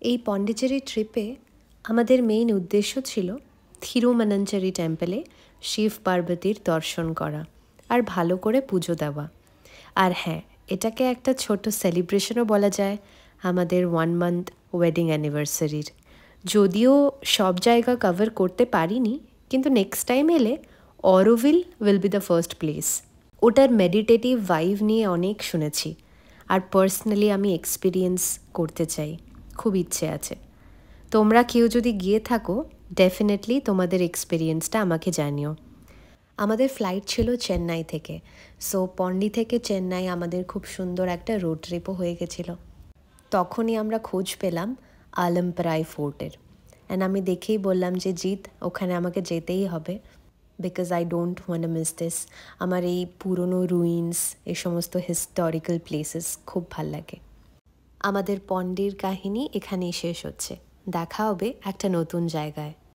এই পন্ডিচেরি ট্রিপে আমাদের মেইন উদ্দেশ্য ছিল থিরুমানাঞ্চেরি টেম্পলে শিব পার্বতীর দর্শন করা আর ভালো করে পুজো দেওয়া। আর হ্যাঁ, এটাকে একটা ছোট সেলিব্রেশনও বলা যায় আমাদের 1 মান্থ ওয়েডিং অ্যানিভার্সারির। যদিও সব জায়গা কভার করতে পারিনি, কিন্তু নেক্সট টাইম এলে Auroville will be the first place. ওটার মেডিটেটিভ ভাইভ নিয়ে অনেক শুনেছি, আর পার্সোনালি আমি এক্সপিরিয়েন্স করতে চাই, খুব ইচ্ছে আছে। তোমরা কেউ যদি গিয়ে থাকো, ডেফিনেটলি তোমাদের এক্সপিরিয়েন্সটা আমাকে জানিও। আমাদের ফ্লাইট ছিল চেন্নাই থেকে, সো পন্ডি থেকে চেন্নাই আমাদের খুব সুন্দর একটা রোড ট্রিপও হয়ে গেছিলো। তখনই আমরা খোঁজ পেলাম আলমপ্রাই ফোর্টের, অ্যান্ড আমি দেখেই বললাম যে জিৎ, ওখানে আমাকে যেতেই হবে, because I don't want miss this. আমার এই পুরনো রুইন্স, এই সমস্ত হিস্টোরিক্যাল প্লেসেস খুব ভাল লাগে। আমাদের পন্ডির কাহিনী এখানেই শেষ হচ্ছে। দেখা হবে একটা নতুন জায়গায়।